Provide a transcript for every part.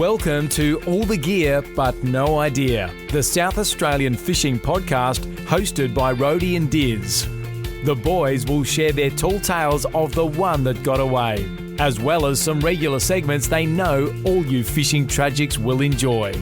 Welcome to All the Gear But No Idea, the South Australian fishing podcast hosted by Rhodey and Diz. The boys will share their tall tales of the one that got away, as well as some regular segments they know all you fishing tragics will enjoy.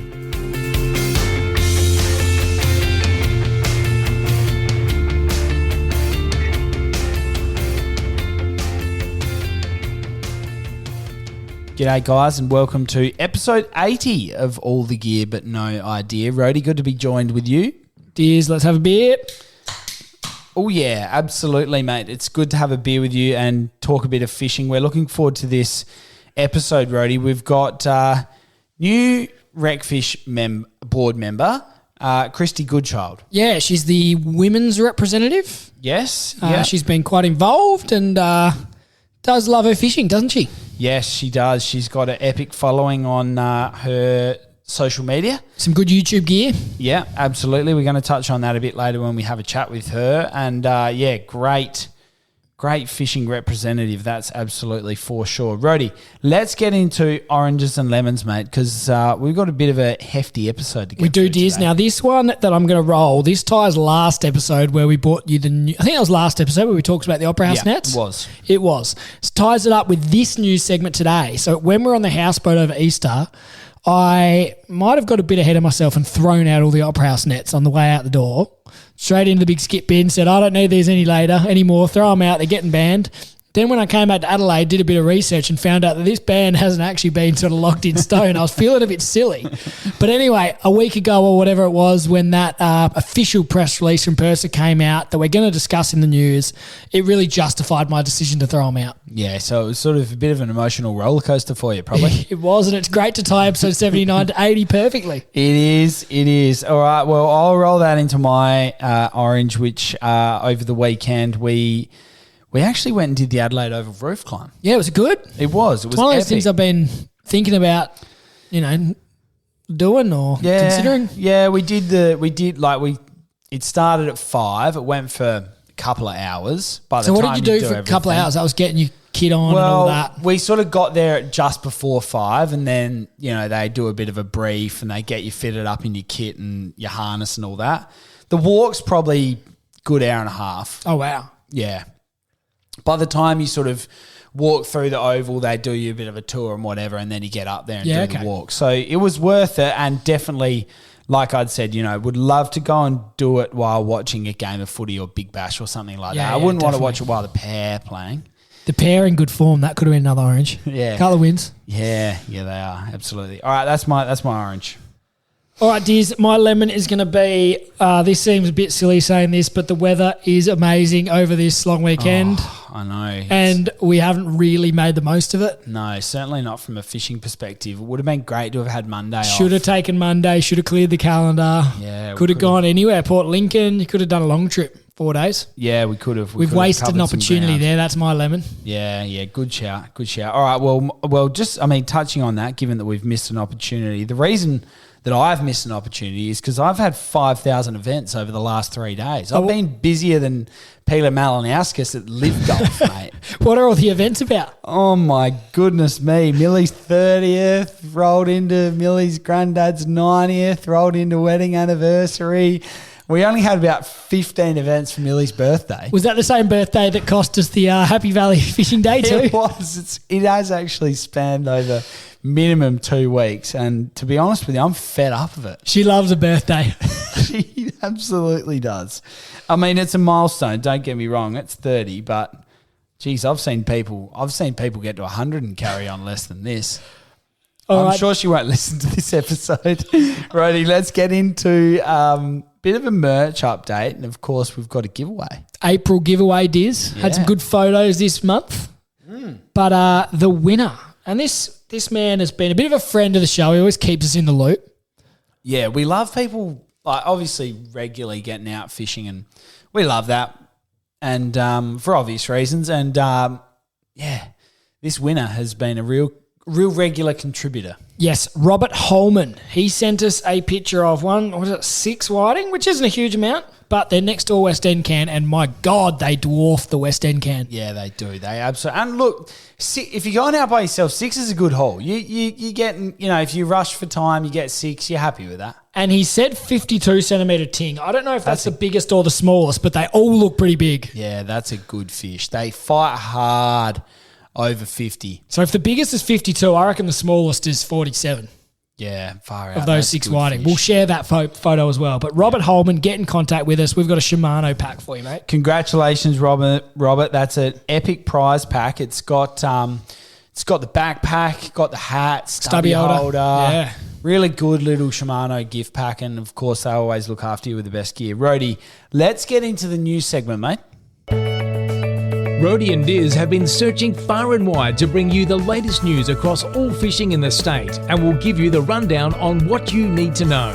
G'day guys and welcome to episode 80 of All the Gear But No Idea. Rhodey, good to be joined with you. Diz, let's have a beer. Oh yeah, absolutely mate. It's good to have a beer with you and talk a bit of fishing. We're looking forward to this episode, Rhodey. We've got new RecFish board member, Kristin Goodchild. Yeah, she's the women's representative. Yes. She's been quite involved and does love her fishing, doesn't she? Yes, she does. She's got an epic following on her social media. Some good YouTube gear. Yeah, absolutely. We're going to touch on that a bit later when we have a chat with her. And great fishing representative. That's absolutely for sure. Rhodey, let's get into oranges and lemons, mate, because we've got a bit of a hefty episode to get through. We do, Diz. Today. Now, this one that I'm going to roll, this ties last episode where we brought you the new, I think that was last episode where we talked about the Opera House nets. It was. It ties it up with this new segment today. So when we're on the houseboat over Easter, I might have got a bit ahead of myself and thrown out all the Opera House nets on the way out the door. Straight into the big skip bin, said, I don't need these anymore, throw them out, they're getting banned. Then when I came back to Adelaide, did a bit of research and found out that this ban hasn't actually been sort of locked in stone. I was feeling a bit silly. But anyway, a week ago or whatever it was when that official press release from PIRSA came out that we're going to discuss in the news, it really justified my decision to throw them out. Yeah, so it was sort of a bit of an emotional roller coaster for you, probably. It was, and it's great to tie episode 79 to 80 perfectly. It is. All right, well, I'll roll that into my orange, which over the weekend we actually went and did the Adelaide Oval roof climb. Yeah, it was good. It was one of those epic. things I've been thinking about, doing or considering. Yeah, it started at 5. It went for a couple of hours. So what did you do for a couple of hours? I was getting your kit on and all that. We sort of got there just before 5 and then, they do a bit of a brief and they get you fitted up in your kit and your harness and all that. The walk's probably good hour and a half. Oh, wow. Yeah. By the time you sort of walk through the oval, they do you a bit of a tour and whatever, and then you get up there and do the walk. So it was worth it, and definitely, like I'd said, would love to go and do it while watching a game of footy or Big Bash or something like that. I wouldn't want to watch it while the pair playing. The pair in good form, that could have been another orange. Yeah. Couple of wins. Yeah, they are, absolutely. All right, that's my orange. All right, Diz, my lemon is going to be, this seems a bit silly saying this, but the weather is amazing over this long weekend. Oh, I know. And we haven't really made the most of it. No, certainly not from a fishing perspective. It would have been great to have had Monday off. Should have taken Monday, should have cleared the calendar. Yeah. Could have gone anywhere. Port Lincoln, you could have done a long trip, 4 days. Yeah, we could have. We've wasted an opportunity there. That's my lemon. Yeah, good shout. All right, well, touching on that, given that we've missed an opportunity, the reason that I've missed an opportunity is because I've had 5,000 events over the last 3 days. I've been busier than Peter Malinauskas at Live Golf, mate. What are all the events about? Oh, my goodness me. Millie's 30th, rolled into Millie's granddad's 90th, rolled into wedding anniversary. We only had about 15 events for Millie's birthday. Was that the same birthday that cost us the Happy Valley Fishing Day too? It was. It has actually spanned over minimum 2 weeks. And to be honest with you, I'm fed up of it. She loves a birthday. She absolutely does. I mean, it's a milestone. Don't get me wrong. It's 30, but geez, I've seen people get to 100 and carry on less than this. I'm sure she won't listen to this episode. Righty, let's get into bit of a merch update. And of course, we've got a giveaway. April giveaway, Diz. Had some good photos this month. But the winner, and this man has been a bit of a friend of the show. He always keeps us in the loop. Yeah, we love people, obviously regularly getting out fishing, and we love that. And for obvious reasons. And this winner has been a real regular contributor. Yes, Robert Holman. He sent us a picture of 6 whiting, which isn't a huge amount, but they're next to a West End can, and my God, they dwarf the West End can. Yeah, they do. They absolutely. And look, if you're going out by yourself, 6 is a good haul. You get, if you rush for time, you get 6. You're happy with that. And he said 52 centimetre ting. I don't know if that's the biggest or the smallest, but they all look pretty big. Yeah, that's a good fish. They fight hard over 50. So if the biggest is 52, I reckon the smallest is 47. Yeah, far out. Of those 6 whiting. We'll share that photo as well. But Robert Holman, get in contact with us. We've got a Shimano pack for you, mate. Congratulations, Robert. That's an epic prize pack. It's got the backpack, got the hat, stubby holder. Yeah. Really good little Shimano gift pack. And, of course, they always look after you with the best gear. Rody, let's get into the news segment, mate. Rody and Diz have been searching far and wide to bring you the latest news across all fishing in the state, and we'll give you the rundown on what you need to know.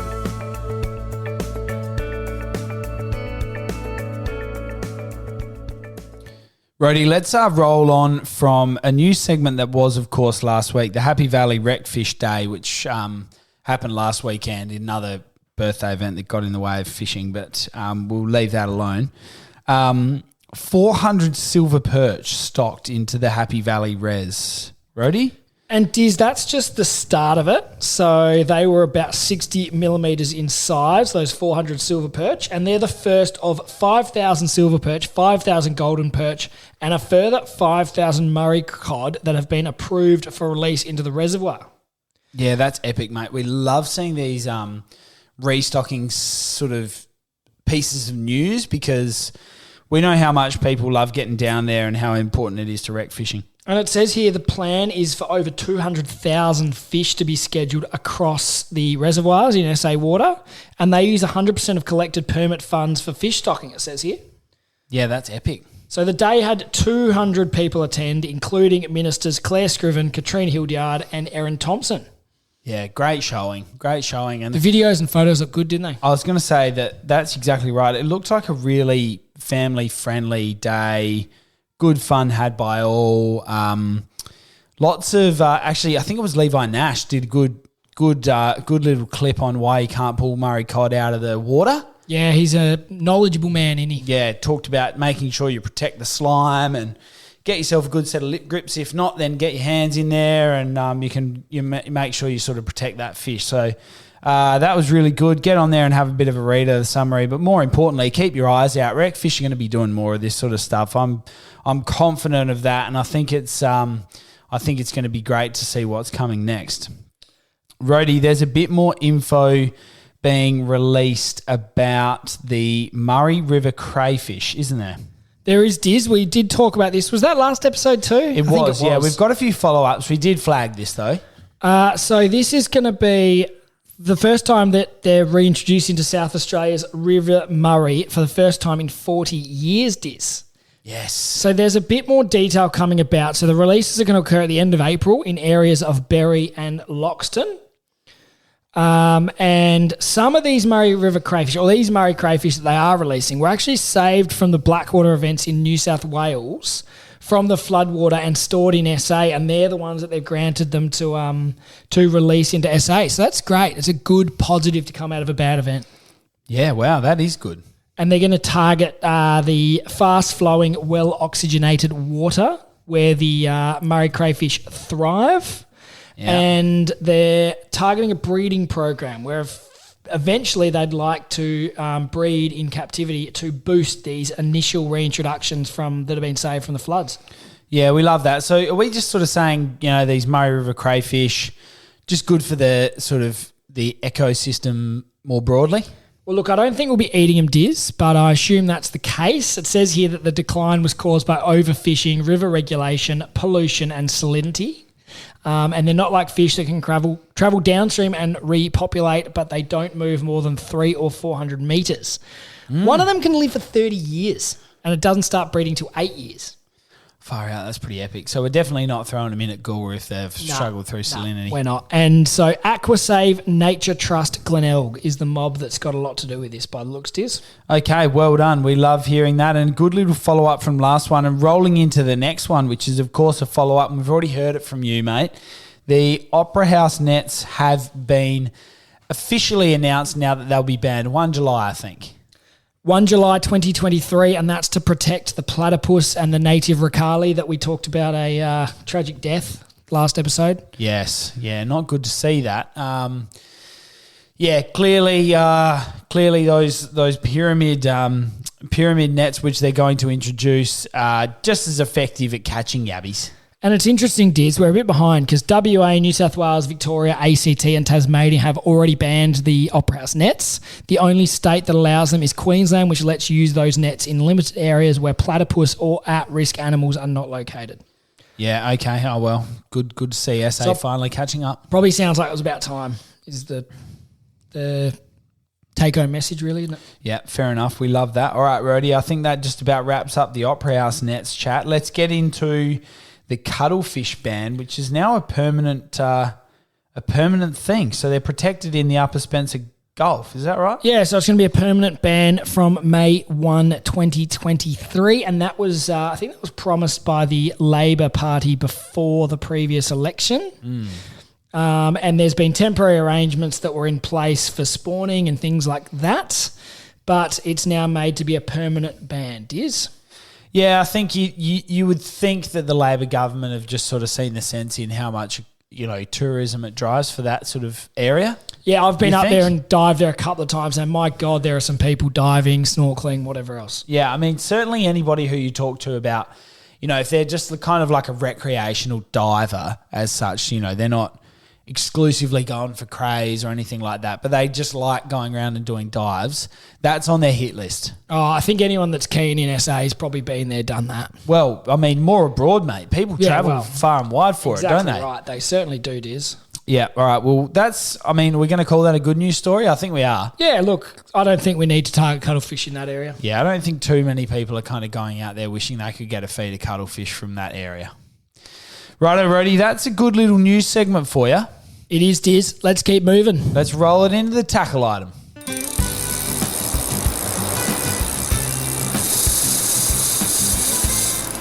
Rody, let's roll on from a news segment that was, of course, last week, the Happy Valley RecFish Day, which happened last weekend, another birthday event that got in the way of fishing, but we'll leave that alone. 400 silver perch stocked into the Happy Valley Res. Rody? And Diz, that's just the start of it. So they were about 60 millimetres in size, those 400 silver perch, and they're the first of 5,000 silver perch, 5,000 golden perch, and a further 5,000 Murray cod that have been approved for release into the reservoir. Yeah, that's epic, mate. We love seeing these restocking sort of pieces of news because we know how much people love getting down there and how important it is to wreck fishing. And it says here the plan is for over 200,000 fish to be scheduled across the reservoirs in SA water, and they use 100% of collected permit funds for fish stocking, it says here. Yeah, that's epic. So the day had 200 people attend, including ministers Claire Scriven, Katrina Hildyard and Erin Thompson. Yeah, great showing. And the videos and photos look good, didn't they? I was going to say that's exactly right. It looked like a really family-friendly day. Good fun had by all. Lots of actually, I think it was Levi Nash did a good little clip on why he can't pull Murray cod out of the water. Yeah, he's a knowledgeable man, isn't he? Yeah, talked about making sure you protect the slime and get yourself a good set of lip grips. If not, then get your hands in there and you make sure you sort of protect that fish. So that was really good. Get on there and have a bit of a read of the summary, but more importantly, keep your eyes out. RecFish are going to be doing more of this sort of stuff. I'm confident of that, and I think it's going to be great to see what's coming next. Rody, there's a bit more info being released about the Murray River Crayfish, isn't there? There is, Diz. We did talk about this. Was that last episode too? It was. Yeah. We've got a few follow-ups. We did flag this though. So this is going to be the first time that they're reintroduced into South Australia's River Murray for the first time in 40 years, Diz. Yes. So there's a bit more detail coming about. So the releases are going to occur at the end of April in areas of Berry and Loxton. And some of these Murray River crayfish, or these Murray crayfish that they are releasing, were actually saved from the Blackwater events in New South Wales from the floodwater and stored in SA, and they're the ones that they've granted them to release into SA. So that's great. It's a good positive to come out of a bad event. Yeah, wow, that is good. And they're going to target the fast-flowing, well-oxygenated water where the Murray crayfish thrive. Yeah. And they're targeting a breeding program where eventually they'd like to breed in captivity to boost these initial reintroductions that have been saved from the floods. Yeah, we love that. So are we just sort of saying, these Murray River crayfish, just good for the sort of the ecosystem more broadly? Well, look, I don't think we'll be eating them, Diz, but I assume that's the case. It says here that the decline was caused by overfishing, river regulation, pollution and salinity. And they're not like fish that can travel downstream and repopulate, but they don't move more than 300 or 400 metres. One of them can live for 30 years, and it doesn't start breeding till 8 years. Far out, that's pretty epic. So we're definitely not throwing them in at Goolwa if they've struggled through salinity. We're not. And so AquaSave Nature Trust Glenelg is the mob that's got a lot to do with this by the looks, Diz. Okay, well done. We love hearing that. And good little follow-up from last one and rolling into the next one, which is, of course, a follow-up. And we've already heard it from you, mate. The Opera House nets have been officially announced now that they'll be banned 1 July, I think. 1 July 2023, and that's to protect the platypus and the native ricali that we talked about a tragic death last episode. Yes, yeah, not good to see that. Clearly those pyramid nets which they're going to introduce are just as effective at catching yabbies. And it's interesting, Diz, we're a bit behind because WA, New South Wales, Victoria, ACT and Tasmania have already banned the Opera House nets. The only state that allows them is Queensland, which lets you use those nets in limited areas where platypus or at-risk animals are not located. Yeah, okay. Oh, well, good to see SA finally catching up. Probably sounds like it was about time is the take-home message, really, isn't it? Yeah, fair enough. We love that. All right, Rody, I think that just about wraps up the Opera House nets chat. Let's get into the cuttlefish ban, which is now a permanent thing. So they're protected in the Upper Spencer Gulf. Is that right? Yeah, so it's going to be a permanent ban from May 1, 2023, and that was I think that was promised by the Labor Party before the previous election. And there's been temporary arrangements that were in place for spawning and things like that, but it's now made to be a permanent ban. Diz? Yeah, I think you would think that the Labor government have just sort of seen the sense in how much, tourism it drives for that sort of area. Yeah, I've been up there and dived there a couple of times, and my God, there are some people diving, snorkeling, whatever else. Yeah, I mean, certainly anybody who you talk to about, if they're just kind of like a recreational diver as such, they're not exclusively going for craze or anything like that, but they just like going around and doing dives. That's on their hit list. Oh, I think anyone that's keen in SA has probably been there, done that. Well, I mean, more abroad, mate. People travel far and wide for it, don't they? Exactly right. They certainly do, Diz. Yeah, all right. Well, we're going to call that a good news story? I think we are. Yeah, look, I don't think we need to target cuttlefish in that area. Yeah, I don't think too many people are kind of going out there wishing they could get a feed of cuttlefish from that area. Righto, Rody, that's a good little news segment for you. It is, Diz. Let's keep moving. Let's roll it into the tackle item.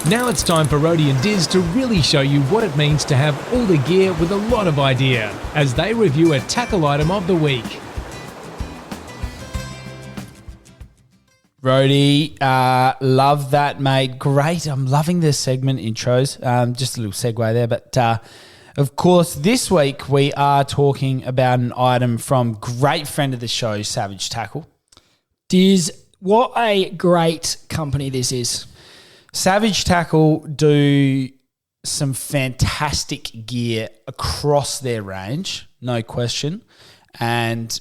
Now it's time for Rody and Diz to really show you what it means to have all the gear with a lot of idea as they review a tackle item of the week. Rody, love that, mate. Great. I'm loving this segment intros. Just a little segue there, but of course, this week we are talking about an item from great friend of the show, Savage Tackle. Diz, what a great company this is. Savage Tackle do some fantastic gear across their range, no question. And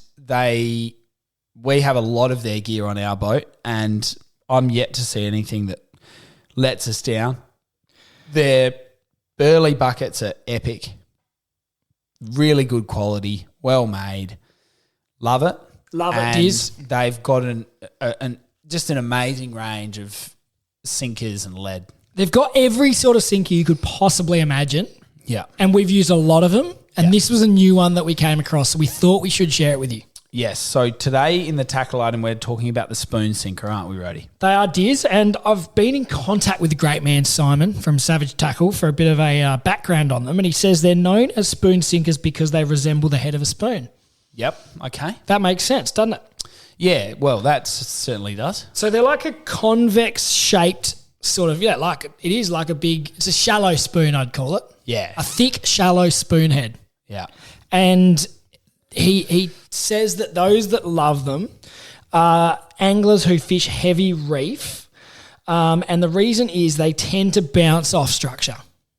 we have a lot of their gear on our boat, and I'm yet to see anything that lets us down. Their burley buckets are epic. Really good quality, well made. Love it. Love it, Diz. They've got just an amazing range of sinkers and lead. They've got every sort of sinker you could possibly imagine. Yeah. And we've used a lot of them. And this was a new one that we came across, so we thought we should share it with you. Yes. So today in the tackle item, we're talking about the spoon sinker, aren't we, Rody? They are, Diz. And I've been in contact with the great man Simon from Savage Tackle for a bit of a background on them. And he says they're known as spoon sinkers because they resemble the head of a spoon. Yep. Okay. That makes sense, doesn't it? Yeah, well, that certainly does. So they're like a convex-shaped sort of, it's a shallow spoon, I'd call it. Yeah. A thick, shallow spoon head. Yeah. And he says that those that love them are anglers who fish heavy reef, and the reason is they tend to bounce off structure.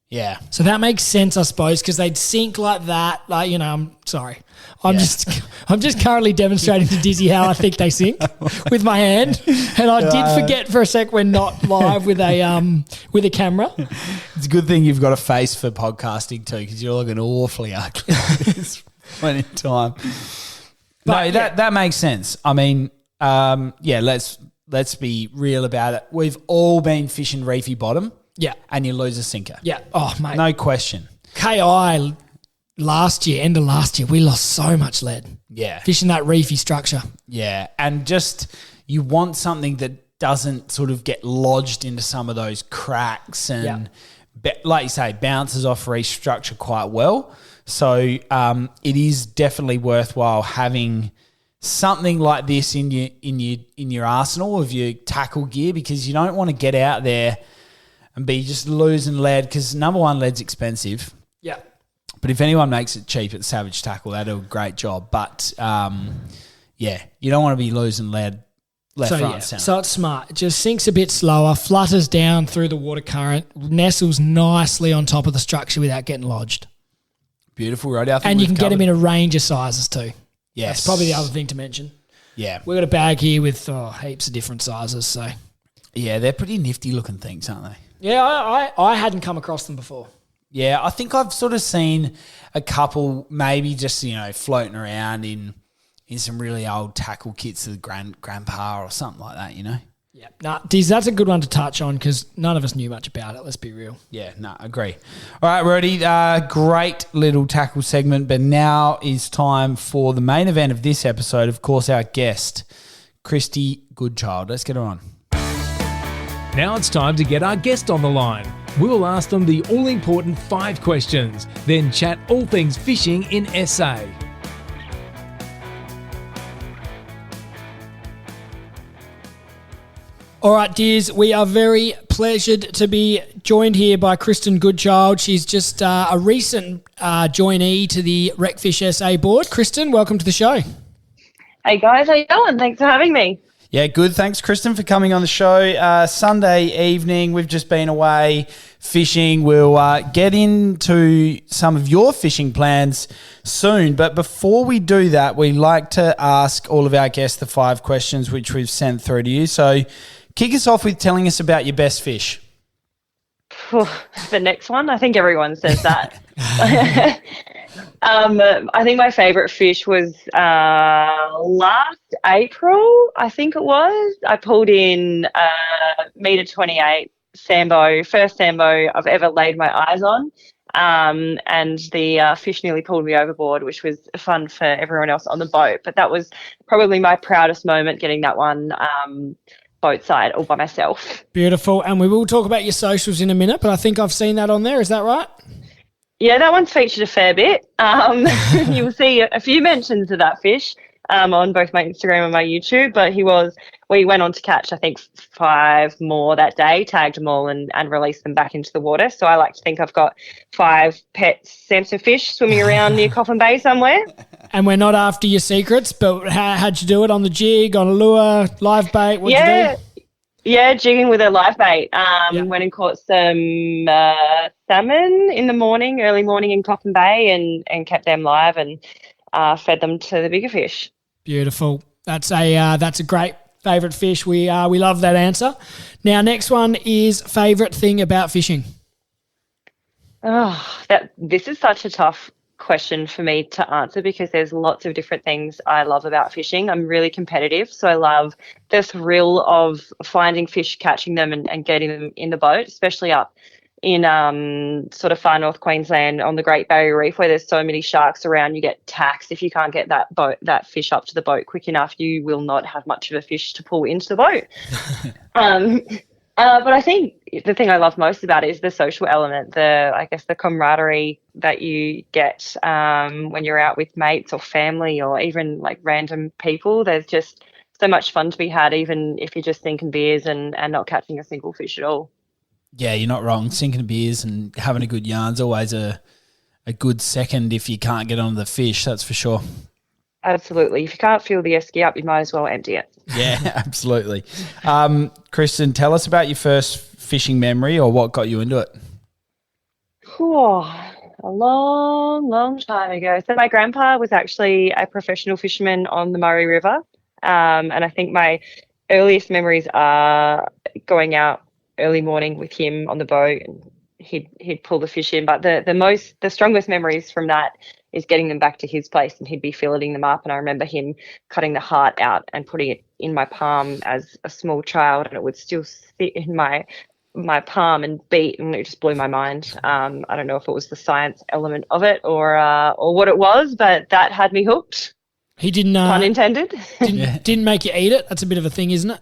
Yeah. So that makes sense, I suppose, because they'd sink like that. I'm sorry. I'm just currently demonstrating to Dizzy how I think they sink with my hand. And I did forget for a sec we're not live with a camera. It's a good thing you've got a face for podcasting too, because you're looking awfully ugly at this point in time. But that makes sense. I mean, let's be real about it. We've all been fishing reefy bottom. Yeah. And you lose a sinker. Yeah. Oh, mate. No question. KI end of last year, we lost so much lead. Yeah. Fishing that reefy structure. Yeah. And just you want something that doesn't sort of get lodged into some of those cracks and, like you say, bounces off reef structure quite well. So it is definitely worthwhile having something like this in your arsenal of your tackle gear, because you don't want to get out there and be just losing lead, because number one, lead's expensive. Yeah. But if anyone makes it cheap at Savage Tackle, they do a great job. But you don't want to be losing lead left, right, and centre. So it's smart. It just sinks a bit slower, flutters down through the water current, nestles nicely on top of the structure without getting lodged. Beautiful, Roddy. And you can get them in a range of sizes too. Yes. That's probably the other thing to mention. Yeah. We've got a bag here with heaps of different sizes. So yeah, they're pretty nifty looking things, aren't they? Yeah, I hadn't come across them before. Yeah, I think I've sort of seen a couple maybe just, floating around in some really old tackle kits of grandpa or something like that, Yeah, Diz, that's a good one to touch on because none of us knew much about it, let's be real. Yeah, agree. All right, Roddy, great little tackle segment, but now is time for the main event of this episode, of course, our guest, Kristin Goodchild. Let's get her on. Now it's time to get our guest on the line. We'll ask them the all-important 5 questions, then chat all things fishing in SA. All right, Diz, we are very pleasured to be joined here by Kristin Goodchild. She's just a recent joinee to the RecFish SA board. Kristin, welcome to the show. Hey guys, how you going? Thanks for having me. Yeah, good. Thanks, Kristin, for coming on the show. Sunday evening, we've just been away fishing. We'll get into some of your fishing plans soon. But before we do that, we like to ask all of our guests the 5 questions which we've sent through to you. So kick us off with telling us about your best fish. The next one, I think everyone says that. I think my favourite fish was last April, I think it was. I pulled in metre 28 Sambo, first Sambo I've ever laid my eyes on. And the fish nearly pulled me overboard, which was fun for everyone else on the boat. But that was probably my proudest moment, getting that one boat side all by myself. Beautiful. And we will talk about your socials in a minute, but I think I've seen that on there. Is that right? Yeah, that one's featured a fair bit. You'll see a few mentions of that fish on both my Instagram and my YouTube, but we went on to catch, I think, 5 more that day, tagged them all and released them back into the water. So I like to think I've got 5 pet Samson fish swimming around near Coffin Bay somewhere. And we're not after your secrets, but how'd you do it? On the jig, on a lure, live bait? What'd you do? Yeah, jigging with a live bait. Went and caught some salmon in the morning, early morning in Coffin Bay, and kept them live and fed them to the bigger fish. Beautiful. That's a great favourite fish. We love that answer. Now, next one is favourite thing about fishing. This is such a tough question for me to answer because there's lots of different things I love about fishing. I'm really competitive, so I love the thrill of finding fish, catching them and getting them in the boat, especially up in sort of far north Queensland on the Great Barrier Reef where there's so many sharks around. You get taxed if you can't get that fish up to the boat quick enough. You will not have much of a fish to pull into the boat. But I think the thing I love most about it is the social element, the camaraderie that you get when you're out with mates or family or even like random people. There's just so much fun to be had, even if you're just sinking beers and not catching a single fish at all. Yeah, you're not wrong. Sinking beers and having a good yarn's always a good second if you can't get onto the fish, that's for sure. Absolutely. If you can't fill the esky up, you might as well empty it. Yeah, absolutely. Kristin, tell us about your first fishing memory or what got you into it. A long, long time ago. So my grandpa was actually a professional fisherman on the Murray River. And I think my earliest memories are going out early morning with him on the boat, and he'd pull the fish in. But the strongest memories from that is getting them back to his place, and he'd be filleting them up. And I remember him cutting the heart out and putting it in my palm as a small child, and it would still sit in my palm and beat, and it just blew my mind. I don't know if it was the science element of it or what it was, but that had me hooked. He didn't. Pun intended. Didn't make you eat it. That's a bit of a thing, isn't it?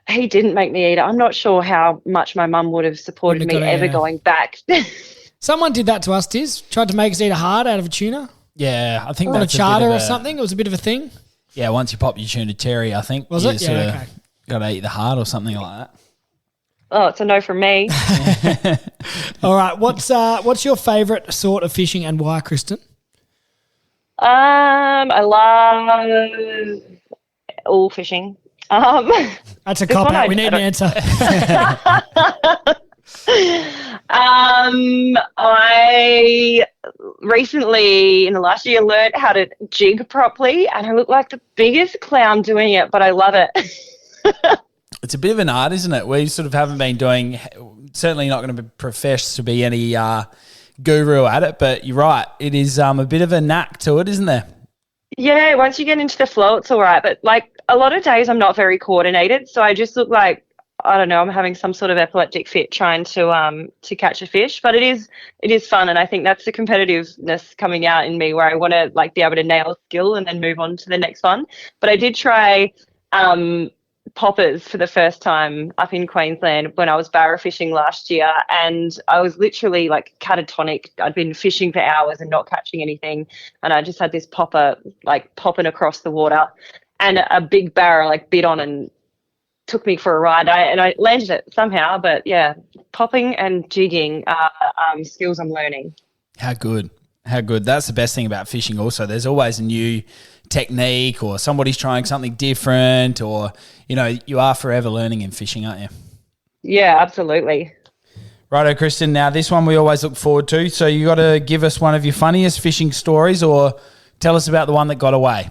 He didn't make me eat it. I'm not sure how much my mum would have supported me ever going back. Someone did that to us, Diz. Tried to make us eat a heart out of a tuna. Yeah, I think on a that's charter or something. It was a bit of a thing. Yeah, once you pop your tuna cherry, I think. Was it? Yeah, okay. Got to eat the heart or something like that. Oh, it's a no from me. All right. What's your favourite sort of fishing and why, Kristin? I love all fishing. That's a cop out. We need an answer. I recently, in the last year, learned how to jig properly, and I look like the biggest clown doing it, but I love it. It's a bit of an art, isn't it? We sort of haven't been doing, certainly not going to profess to be any guru at it, but you're right. It is a bit of a knack to it, isn't there? Yeah, once you get into the flow, it's all right. But like a lot of days I'm not very coordinated, so I just look like, I don't know, I'm having some sort of epileptic fit trying to catch a fish. But it is fun, and I think that's the competitiveness coming out in me, where I want to like be able to nail a skill and then move on to the next one. But I did try poppers for the first time up in Queensland when I was barra fishing last year, and I was literally like catatonic. I'd been fishing for hours and not catching anything, and I just had this popper like popping across the water, and a big barra like bit on and took me for a ride. I landed it somehow, but yeah, popping and jigging are skills I'm learning. How good. That's the best thing about fishing also. There's always a new technique, or somebody's trying something different, or, you know, you are forever learning in fishing, aren't you? Yeah, absolutely. Righto, Kristin. Now, this one we always look forward to. So you got to give us one of your funniest fishing stories, or tell us about the one that got away.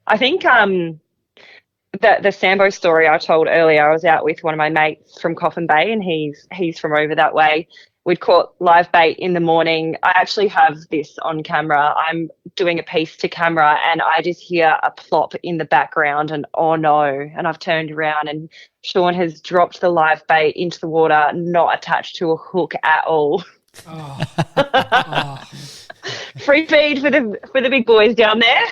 I think the Sambo story I told earlier, I was out with one of my mates from Coffin Bay, and he's from over that way. We'd caught live bait in the morning. I actually have this on camera. I'm doing a piece to camera, and I just hear a plop in the background, and oh no. And I've turned around, and Sean has dropped the live bait into the water, not attached to a hook at all. Oh. Free feed for the big boys down there.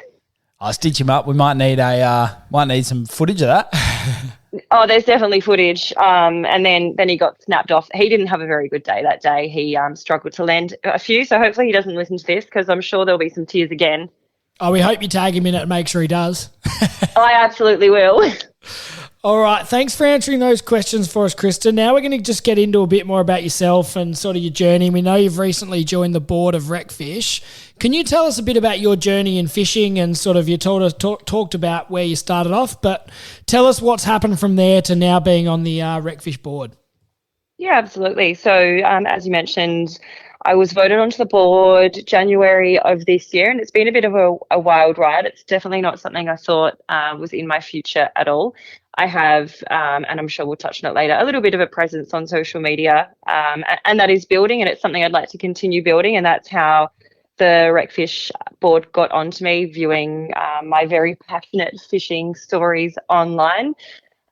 I'll stitch him up. We might need some footage of that. Oh, there's definitely footage. And then he got snapped off. He didn't have a very good day that day. He struggled to land a few. So hopefully he doesn't listen to this, because I'm sure there'll be some tears again. Oh, we hope you tag him in it and make sure he does. I absolutely will. All right. Thanks for answering those questions for us, Kristin. Now we're going to just get into a bit more about yourself and sort of your journey. We know you've recently joined the board of RecFish. Can you tell us a bit about your journey in fishing, and sort of you talked about where you started off, but tell us what's happened from there to now being on the RecFish board. Yeah, absolutely. So as you mentioned, I was voted onto the board January of this year, and it's been a bit of a wild ride. It's definitely not something I thought was in my future at all. I have, and I'm sure we'll touch on it later, a little bit of a presence on social media, and that is building, and it's something I'd like to continue building, and that's how the RecFish board got onto me, viewing my very passionate fishing stories online.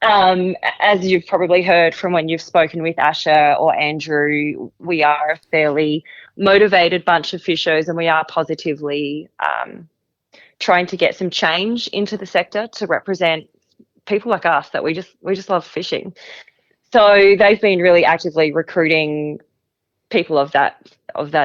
As you've probably heard from when you've spoken with Asher or Andrew, we are a fairly motivated bunch of fishers, and we are positively trying to get some change into the sector to represent people like us that we just love fishing. So they've been really actively recruiting people of that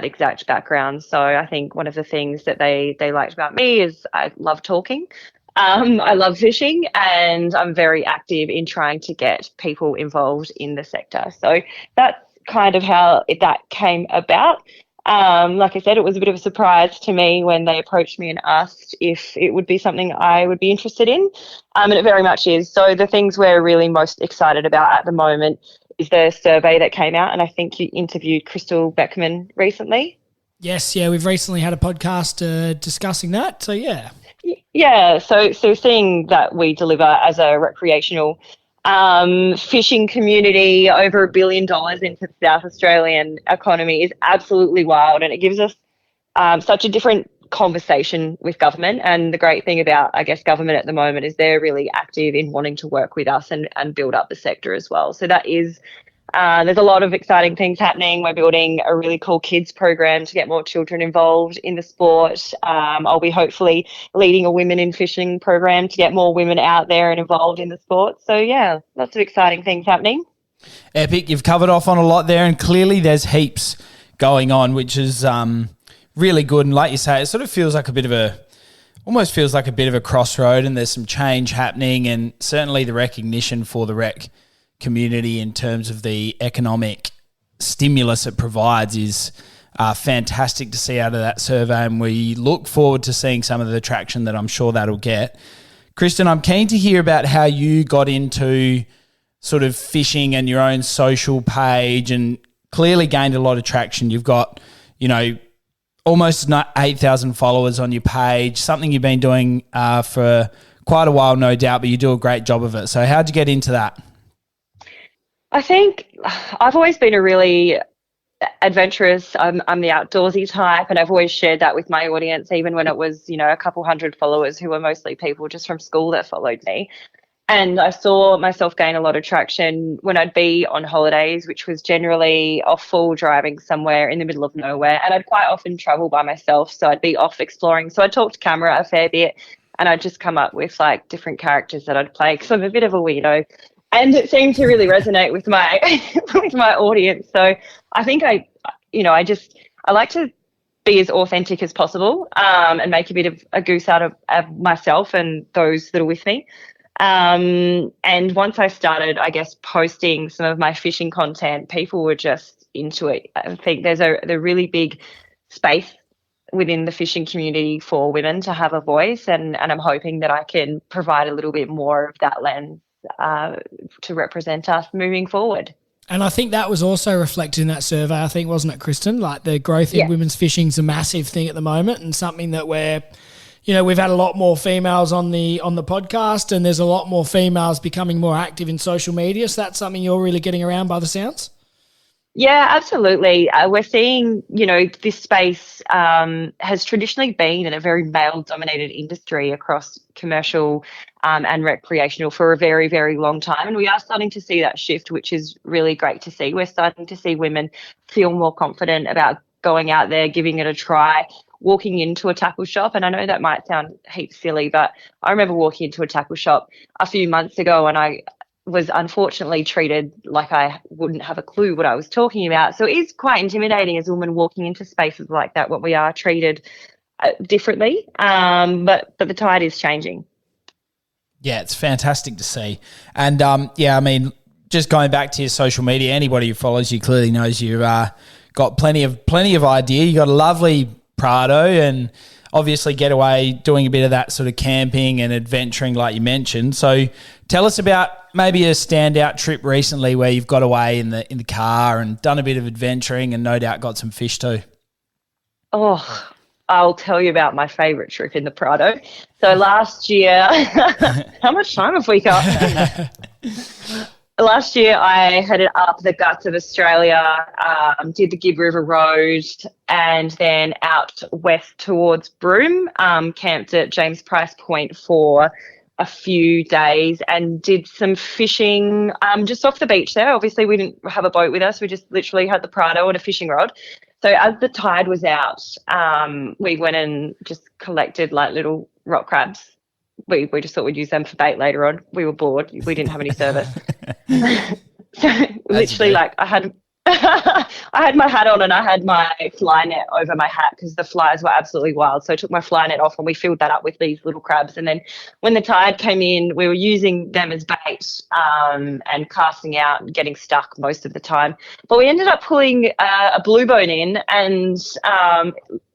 exact background. So I think one of the things that they liked about me is I love talking. I love fishing, and I'm very active in trying to get people involved in the sector. So that's kind of how that came about. Like I said, it was a bit of a surprise to me when they approached me and asked if it would be something I would be interested in, and it very much is. So the things we're really most excited about at the moment is the survey that came out, and I think you interviewed Crystal Beckman recently. Yes, yeah, we've recently had a podcast discussing that, so yeah. Yeah, so seeing that we deliver as a recreational fishing community over $1 billion into the South Australian economy is absolutely wild, and it gives us such a different conversation with government. And the great thing about, I guess, government at the moment is they're really active in wanting to work with us and build up the sector as well. So that is there's a lot of exciting things happening. We're building a really cool kids program to get more children involved in the sport. I'll be hopefully leading a women in fishing program to get more women out there and involved in the sport. So yeah, lots of exciting things happening. Epic. You've covered off on a lot there, and clearly there's heaps going on, which is really good. And like you say, it sort of feels like almost feels like a bit of a crossroad, and there's some change happening, and certainly the recognition for the rec community in terms of the economic stimulus it provides is fantastic to see out of that survey, and we look forward to seeing some of the traction that I'm sure that'll get. Kristin, I'm keen to hear about how you got into sort of fishing and your own social page, and clearly gained a lot of traction. You've got, almost 8,000 followers on your page, something you've been doing for quite a while, no doubt, but you do a great job of it. So how'd you get into that? I think I've always been a really adventurous. I'm the outdoorsy type, and I've always shared that with my audience, even when it was, a couple hundred followers who were mostly people just from school that followed me. And I saw myself gain a lot of traction when I'd be on holidays, which was generally off full driving somewhere in the middle of nowhere. And I'd quite often travel by myself, so I'd be off exploring. So I'd talk to camera a fair bit, and I'd just come up with like different characters that I'd play, because I'm a bit of a weirdo. And it seemed to really resonate with my with my audience. So I think I like to be as authentic as possible, and make a bit of a goose out of myself and those that are with me. And once I started, I guess, posting some of my fishing content, people were just into it. I think there's a really big space within the fishing community for women to have a voice, and I'm hoping that I can provide a little bit more of that lens to represent us moving forward. And I think that was also reflected in that survey, I think, wasn't it, Kristin? Like the growth in women's fishing is a massive thing at the moment, and something that we've had a lot more females on the podcast, and there's a lot more females becoming more active in social media. So that's something you're really getting around by the sounds? Yeah, absolutely. We're seeing, this space has traditionally been in a very male-dominated industry across commercial and recreational for a very, very long time. And we are starting to see that shift, which is really great to see. We're starting to see women feel more confident about going out there, giving it a try, walking into a tackle shop. And I know that might sound heaps silly, but I remember walking into a tackle shop a few months ago, and I was unfortunately treated like I wouldn't have a clue what I was talking about. So it is quite intimidating as a woman walking into spaces like that, when we are treated differently. But the tide is changing. Yeah, it's fantastic to see. And just going back to your social media, anybody who follows you clearly knows you've got plenty of idea. You got a lovely Prado, and obviously get away doing a bit of that sort of camping and adventuring like you mentioned. So tell us about maybe a standout trip recently where you've got away in the car and done a bit of adventuring and no doubt got some fish too. Oh, I'll tell you about my favourite trip in the Prado. So last year, how much time have we got? Last year, I headed up the guts of Australia, did the Gib River Road, and then out west towards Bream, camped at James Price Point for a few days and did some fishing just off the beach there. Obviously, we didn't have a boat with us. We just literally had the Prado and a fishing rod. So as the tide was out, we went and just collected like little rock crabs. We just thought we'd use them for bait later on. We were bored. We didn't have any service. So literally, like I had my hat on and I had my fly net over my hat because the flies were absolutely wild. So I took my fly net off and we filled that up with these little crabs. And then when the tide came in, we were using them as bait and casting out and getting stuck most of the time. But we ended up pulling a blue bone in, and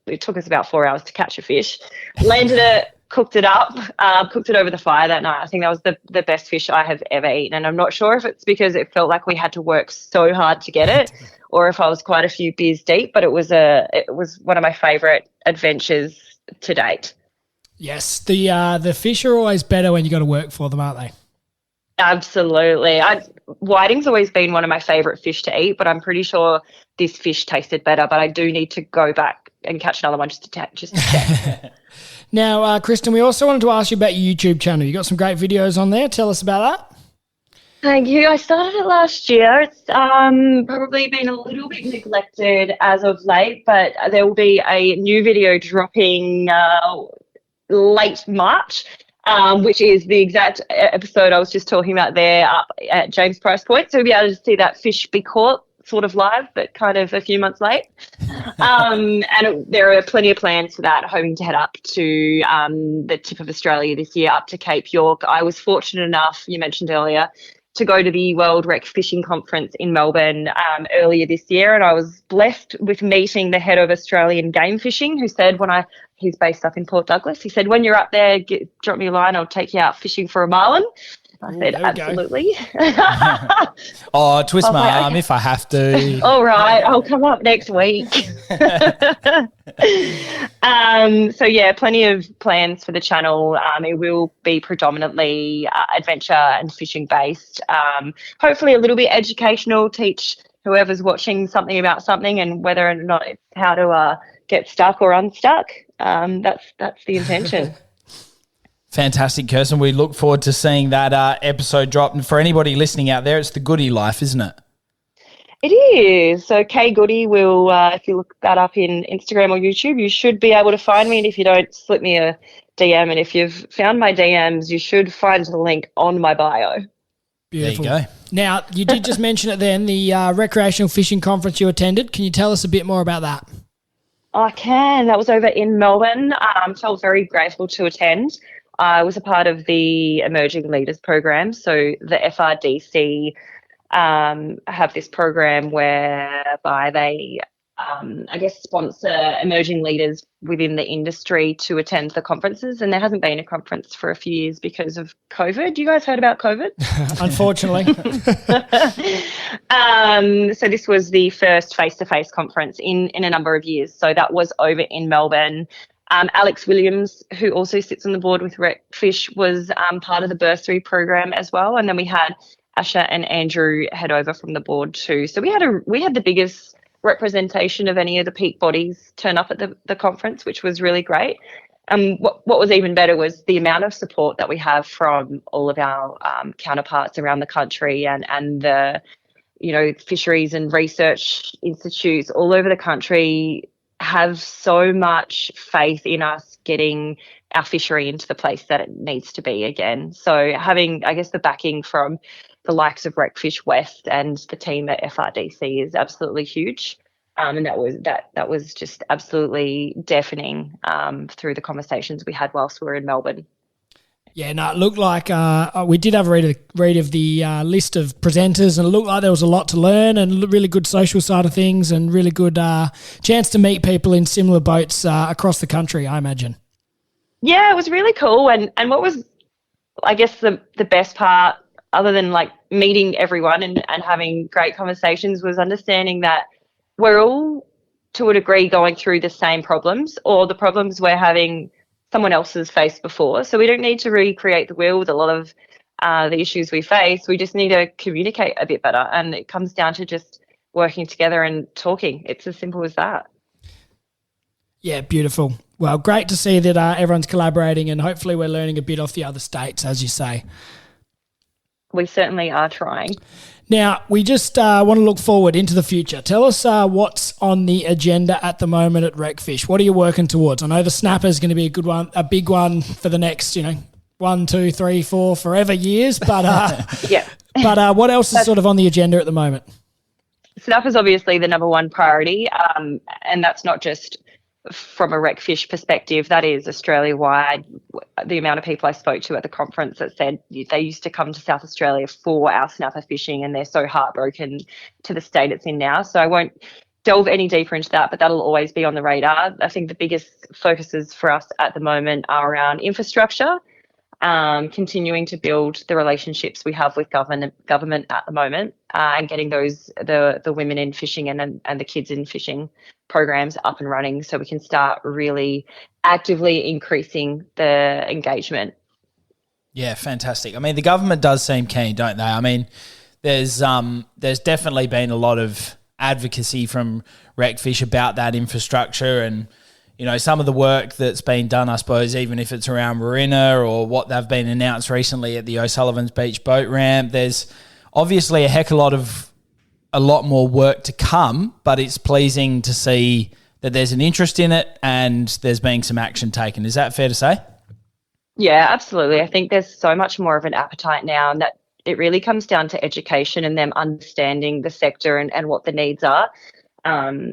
it took us about 4 hours to catch a fish. Landed it, cooked it up, cooked it over the fire that night. I think that was the best fish I have ever eaten. And I'm not sure if it's because it felt like we had to work so hard to get it or if I was quite a few beers deep, but it was one of my favourite adventures to date. Yes, the fish are always better when you got to work for them, aren't they? Absolutely. Whiting's always been one of my favourite fish to eat, but I'm pretty sure this fish tasted better, but I do need to go back and catch another one just to check. Now, Kristin, we also wanted to ask you about your YouTube channel. You got some great videos on there. Tell us about that. Thank you. I started it last year. It's probably been a little bit neglected as of late, but there will be a new video dropping late March. which is the exact episode I was just talking about there up at James Price Point. So we'll be able to see that fish be caught sort of live, but kind of a few months late. And there are plenty of plans for that, hoping to head up to the tip of Australia this year, up to Cape York. I was fortunate enough, you mentioned earlier, to go to the World Rec Fishing Conference in Melbourne earlier this year, and I was blessed with meeting the head of Australian Game Fishing, who said he's based up in Port Douglas. He said, when you're up there, drop me a line, I'll take you out fishing for a marlin. I said, absolutely. Twist my arm if I have to. All right, I'll come up next week. So, yeah, plenty of plans for the channel. It will be predominantly adventure and fishing based. Hopefully a little bit educational, teach whoever's watching something about something and whether or not it's how to get stuck or unstuck. That's the intention. Fantastic, Kirsten. We look forward to seeing that episode drop. And for anybody listening out there, it's the Goody Life, isn't it? It is. So K Goody will, if you look that up in Instagram or YouTube, you should be able to find me. And if you don't, slip me a DM. And if you've found my DMs, you should find the link on my bio. Beautiful. There you go. Now, you did just mention it then, the recreational fishing conference you attended. Can you tell us a bit more about that? I can. That was over in Melbourne. Felt very grateful to attend. I was a part of the Emerging Leaders program. So the FRDC have this program whereby they, sponsor emerging leaders within the industry to attend the conferences. And there hasn't been a conference for a few years because of COVID. You guys heard about COVID? Unfortunately. So this was the first face-to-face conference in a number of years. So that was over in Melbourne. Alex Williams, who also sits on the board with RecFish, was part of the bursary program as well. And then we had Asha and Andrew head over from the board too. So we had the biggest representation of any of the peak bodies turn up at the conference, which was really great. What was even better was the amount of support that we have from all of our counterparts around the country and the, fisheries and research institutes all over the country have so much faith in us getting our fishery into the place that it needs to be again. So having, I guess, the backing from the likes of RecFish West and the team at FRDC is absolutely huge. And that was just absolutely deafening through the conversations we had whilst we were in Melbourne. Yeah, no, it looked like we did have a read of the list of presenters, and it looked like there was a lot to learn and really good social side of things and really good chance to meet people in similar boats across the country, I imagine. Yeah, it was really cool. And what was, I guess, the best part, other than like meeting everyone and having great conversations, was understanding that we're all, to a degree, going through the same problems, or the problems we're having someone else has faced before. So we don't need to recreate the wheel with a lot of the issues we face. We just need to communicate a bit better. And it comes down to just working together and talking. It's as simple as that. Yeah, beautiful. Well, great to see that everyone's collaborating, and hopefully we're learning a bit off the other states, as you say. We certainly are trying. Now, we just want to look forward into the future. Tell us what's on the agenda at the moment at RecFish. What are you working towards? I know the snapper is going to be a big one for the next, 1, 2, 3, 4, forever years. But yeah. But what else is sort of on the agenda at the moment? Snapper is obviously the number one priority, and that's not just from a RecFish perspective. That is Australia-wide. The amount of people I spoke to at the conference that said they used to come to South Australia for our snapper fishing, and they're so heartbroken to the state it's in now. So I won't delve any deeper into that, but that'll always be on the radar. I think the biggest focuses for us at the moment are around infrastructure, continuing to build the relationships we have with government at the moment, and getting the women in fishing and the kids in fishing programs up and running, so we can start really actively increasing the engagement. Yeah, fantastic. I mean, the government does seem keen, don't they? I mean, there's definitely been a lot of advocacy from RecFish about that infrastructure, and some of the work that's been done, I suppose, even if it's around Marina or what they've been announced recently at the O'Sullivan's Beach boat ramp. There's obviously a lot more work to come, but it's pleasing to see that there's an interest in it and there's been some action taken. Is that fair to say? Yeah, absolutely. I think there's so much more of an appetite now, and that it really comes down to education and them understanding the sector and what the needs are.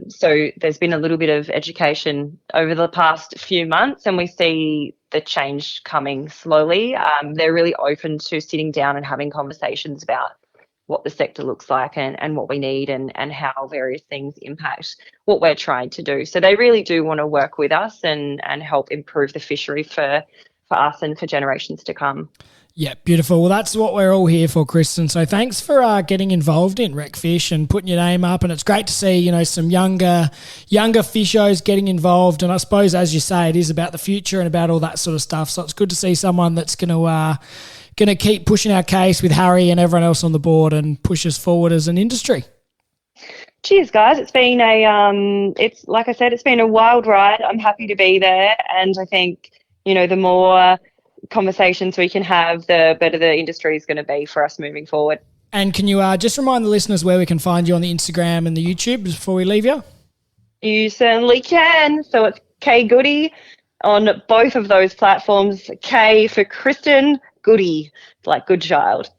So there's been a little bit of education over the past few months, and we see the change coming slowly. They're really open to sitting down and having conversations about what the sector looks like and what we need and how various things impact what we're trying to do. So they really do want to work with us and help improve the fishery for us and for generations to come. Yeah, beautiful. Well, that's what we're all here for, Kristin. So thanks for getting involved in RecFish and putting your name up. And it's great to see, some younger fishers getting involved. And I suppose, as you say, it is about the future and about all that sort of stuff. So it's good to see someone that's going to keep pushing our case with Harry and everyone else on the board and push us forward as an industry. Cheers, guys. It's been it's like I said, it's been a wild ride. I'm happy to be there, and I think the more conversations we can have, the better the industry is going to be for us moving forward. And can you just remind the listeners where we can find you on the Instagram and the YouTube before we leave you? You certainly can. So it's K Goody on both of those platforms. K for Kristin, Goody, like Goodchild.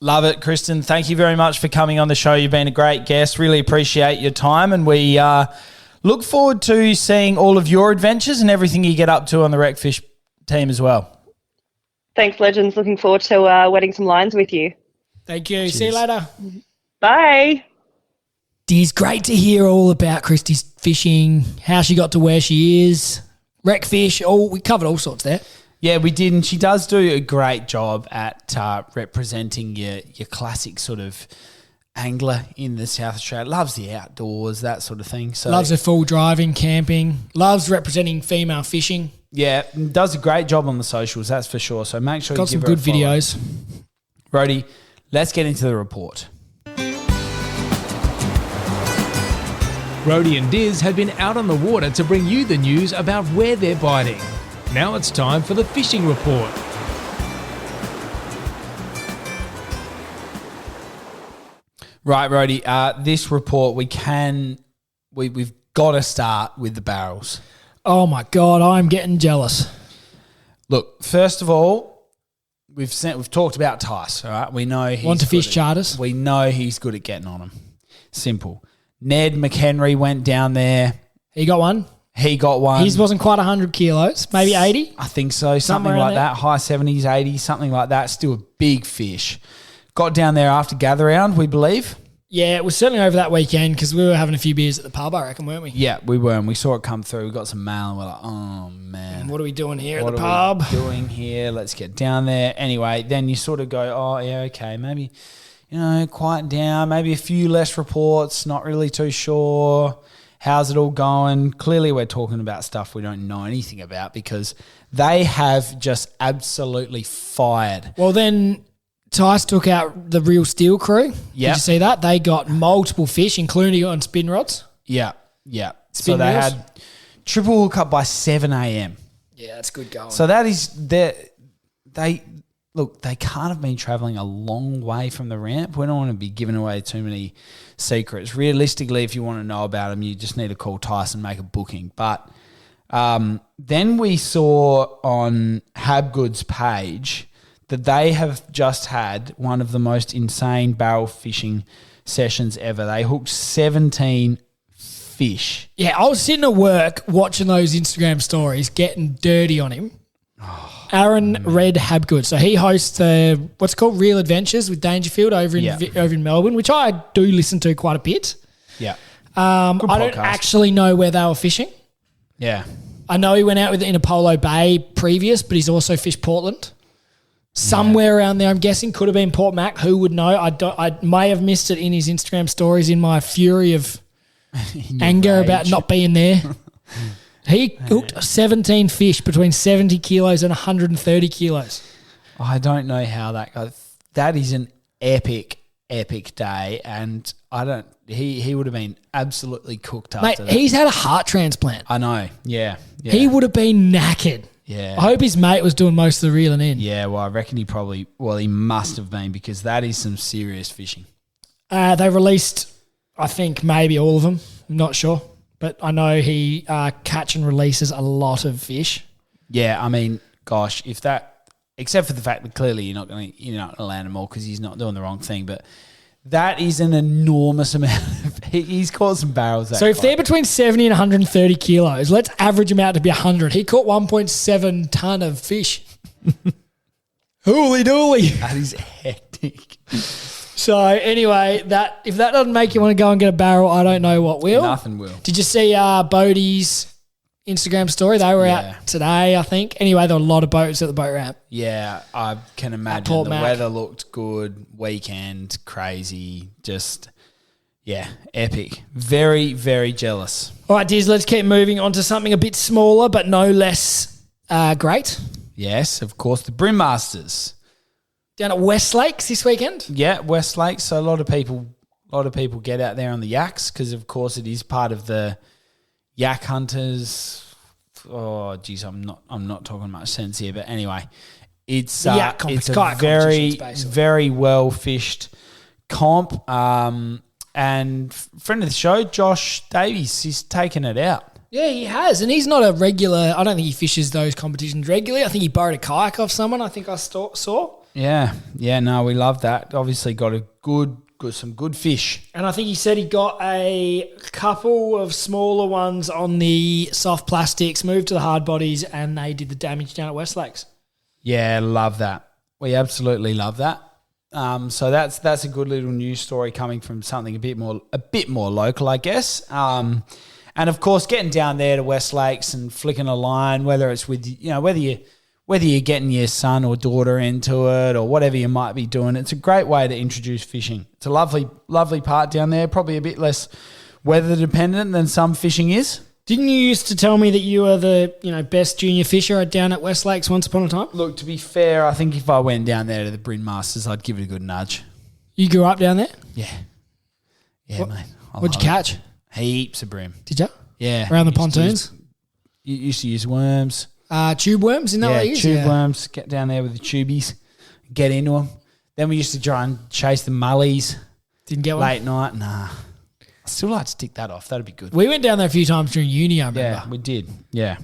Love it, Kristin. Thank you very much for coming on the show. You've been a great guest. Really appreciate your time, and we look forward to seeing all of your adventures and everything you get up to on the RecFish team as well. Thanks, legends. Looking forward to wetting some lines with you. Thank you. Cheers. See you later. Bye. It's great to hear all about Kristy's fishing, how she got to where she is, RecFish. We covered all sorts there. Yeah, we did, and she does do a great job at representing your classic sort of angler in the South Australia. Loves the outdoors, that sort of thing. So loves her full driving, camping, loves representing female fishing. Yeah, does a great job on the socials, that's for sure. So make sure got you give some her good a follow. videos. Rhodey, let's get into the report. Rhodey and Diz have been out on the water to bring you the news about where they're biting. Now it's time for the fishing report. Right, Rhodey, this report we've got to start with the barrels. Oh my God, I'm getting jealous. Look, first of all, we've talked about Tice, all right? We know he's want to fish charters. We know he's good at getting on them. Simple. Ned McHenry went down there. He got one. His wasn't quite 100 kilos, maybe 80. I think so, something like that. High 70s, 80s, something like that. Still a big fish. Got down there after gather round, we believe. Yeah, it was certainly over that weekend because we were having a few beers at the pub, I reckon, weren't we? Yeah, we were, and we saw it come through. We got some mail, and we're like, oh, man. What are we doing here at the pub? pub? What are we doing here? Let's get down there. Anyway, then you sort of go, oh, yeah, okay, maybe, quiet down, maybe a few less reports, not really too sure. How's it all going? Clearly, we're talking about stuff we don't know anything about because they have just absolutely fired. Well, then Tice took out the Real Steel crew. Yep. Did you see that? They got multiple fish, including on spin rods. Yeah. So they had triple hookup by 7 a.m. Yeah, that's good going. So that is they can't have been travelling a long way from the ramp. We don't want to be giving away too many secrets. Realistically, if you want to know about them, you just need to call Tice and make a booking. But then we saw on Habgood's page that they have just had one of the most insane barrel fishing sessions ever. They hooked 17 fish. Yeah, I was sitting at work watching those Instagram stories, getting dirty on him. Aaron Red Habgood. So he hosts what's called Real Adventures with Dangerfield over in Melbourne, which I do listen to quite a bit. Yeah. I don't actually know where they were fishing. Yeah. I know he went out in Apollo Bay previous, but he's also fished Portland. Somewhere around there, I'm guessing. Could have been Port Mac. Who would know? I may have missed it in his Instagram stories in my fury of anger about not being there. He hooked 17 fish between 70 kilos and 130 kilos. I don't know how that goes. That is an epic day, and he would have been absolutely cooked after that. He's had a heart transplant. I know, yeah. He would have been knackered. Yeah. I hope his mate was doing most of the reeling in. Yeah, well, I reckon he must have been because that is some serious fishing. They released, I think, maybe all of them. I'm not sure. But I know he catch and releases a lot of fish. Yeah, I mean, gosh, if that, except for the fact that clearly you're not going to land them all because he's not doing the wrong thing, but that is an enormous amount. He's caught some barrels. So if they're between 70 and 130 kilos, let's average them out to be 100. He caught 1.7 ton of fish. Holy dooly. That is hectic. So anyway, if that doesn't make you want to go and get a barrel, I don't know what will. Nothing will. Did you see Bodie's Instagram story? They were out today, I think. Anyway, there were a lot of boats at the boat ramp. Yeah, I can imagine. The weather looked good. Weekend, crazy. Just, epic. Very, very jealous. All right, Diz, let's keep moving on to something a bit smaller but no less great. Yes, of course, the Bream Masters. Down at West Lakes this weekend? Yeah, West Lakes. So a lot of people get out there on the yaks because, of course, it is part of the yak hunters. Oh, geez, I'm not talking much sense here, but anyway, it's a very, very well fished comp. And friend of the show, Josh Davies, he's taken it out. Yeah, he has, and he's not a regular. I don't think he fishes those competitions regularly. I think he borrowed a kayak off someone. I think I saw. Yeah, no, we love that. Obviously, got some good fish. And I think he said he got a couple of smaller ones on the soft plastics, moved to the hard bodies, and they did the damage down at West Lakes. Yeah, love that. We absolutely love that. So that's a good little news story coming from something a bit more local, I guess. And of course, getting down there to West Lakes and flicking a line, whether it's with whether you're getting your son or daughter into it or whatever you might be doing, it's a great way to introduce fishing. It's a lovely part down there, probably a bit less weather dependent than some fishing is. Didn't you used to tell me that you were the best junior fisher down at West Lakes once upon a time? Look, to be fair, I think if I went down there to the Bream Masters, I'd give it a good nudge. You grew up down there? Yeah, mate. What'd you catch? Heaps of bream. Did you? Yeah. Around the pontoons? You used to use worms. Tube worms? Isn't that what you use? Tube worms. Get down there with the tubies. Get into them. Then we used to try and chase the mullies. Didn't get one? Late night? Nah. I still like to tick that off. That'd be good. We went down there a few times during uni, I remember. Yeah, we did. Yeah.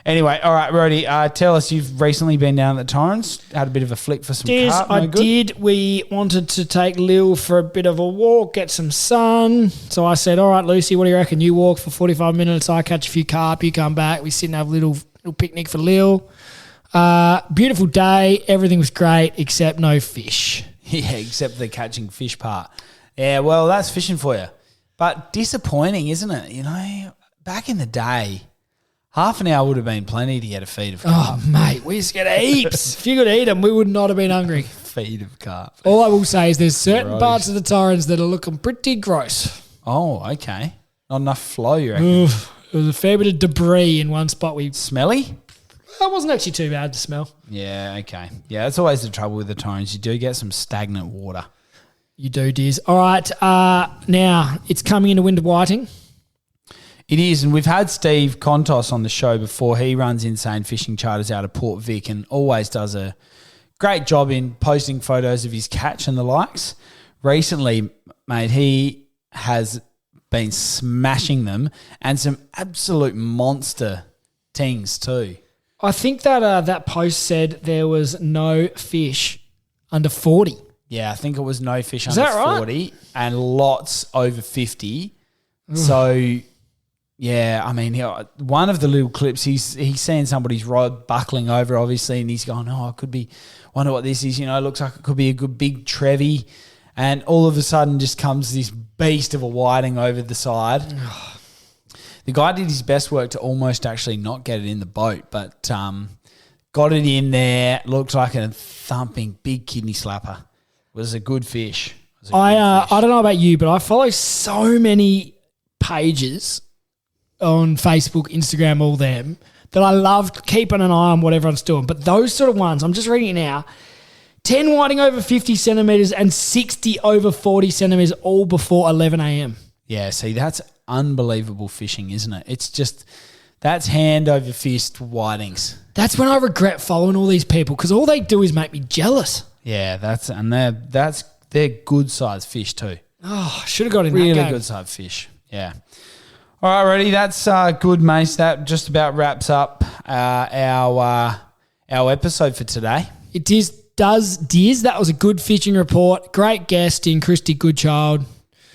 Anyway, all right, Rody, tell us, you've recently been down at the Torrens, had a bit of a flick for some carp. I did. We wanted to take Lil for a bit of a walk, get some sun. So I said, all right, Lucy, what do you reckon? You walk for 45 minutes, I catch a few carp, you come back, we sit and have a little picnic for Lil. Beautiful day, everything was great except no fish. Yeah, except the catching fish part. Yeah, well, that's fishing for you. But disappointing, isn't it? Back in the day, half an hour would have been plenty to get a feed of carp. Oh, mate, we used to get heaps. If you could eat them, we would not have been hungry. Feed of carp. All I will say is there's certain parts of the Torrens that are looking pretty gross. Oh, okay. Not enough flow, you reckon? Oof, there was a fair bit of debris in one spot. Smelly? That wasn't actually too bad to smell. Yeah, okay. Yeah, that's always the trouble with the Torrens. You do get some stagnant water. You do, Diz. All right, now it's coming into winter whiting. It is, and we've had Steve Contos on the show before. He runs Insane Fishing Charters out of Port Vic and always does a great job in posting photos of his catch and the likes. Recently, mate, he has been smashing them and some absolute monster tings too. I think that that post said there was no fish under 40. Yeah, I think it was no fish Is under that 40 right? and lots over 50. So... yeah, I mean, one of the little clips, he's seeing somebody's rod buckling over, obviously, and he's going, oh, it could be, wonder what this is, looks like it could be a good big Trevi, and all of a sudden just comes this beast of a whiting over the side. The guy did his best work to almost actually not get it in the boat, but got it in there, looked like a thumping big kidney slapper. It was a good fish. I don't know about you, but I follow so many pages on Facebook, Instagram, all them, that I love keeping an eye on what everyone's doing. But those sort of ones, I'm just reading it now, 10 whiting over 50 centimetres and 60 over 40 centimetres all before 11 a.m. Yeah, see, that's unbelievable fishing, isn't it? It's just, that's hand over fist whitings. That's when I regret following all these people because all they do is make me jealous. Yeah, they're good sized fish too. Oh, should have got in really that game. Good sized fish, yeah. All right, Reddy, that's good, mate. That just about wraps up our our episode for today. It does, Diz. That was a good fishing report. Great guest in Kristin Goodchild.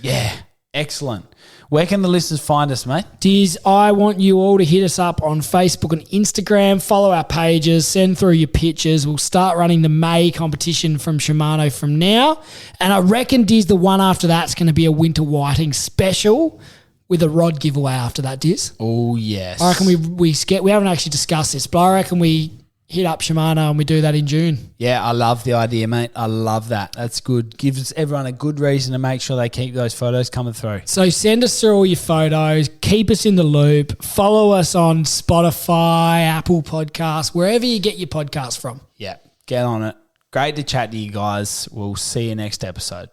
Yeah, excellent. Where can the listeners find us, mate? Diz, I want you all to hit us up on Facebook and Instagram. Follow our pages. Send through your pictures. We'll start running the May competition from Shimano from now. And I reckon, Diz, the one after that's going to be a winter whiting special with a rod giveaway after that, Diz. Oh, yes. I reckon we haven't actually discussed this, but I reckon we hit up Shimano and we do that in June. Yeah, I love the idea, mate. I love that. That's good. Gives everyone a good reason to make sure they keep those photos coming through. So send us through all your photos. Keep us in the loop. Follow us on Spotify, Apple Podcasts, wherever you get your podcasts from. Yeah, get on it. Great to chat to you guys. We'll see you next episode.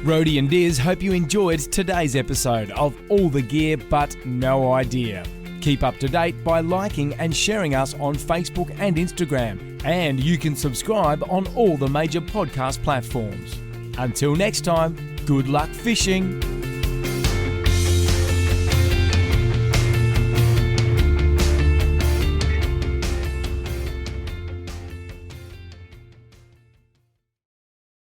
Rhodey and Diz hope you enjoyed today's episode of All the Gear But No Idea. Keep up to date by liking and sharing us on Facebook and Instagram. And you can subscribe on all the major podcast platforms. Until next time, good luck fishing.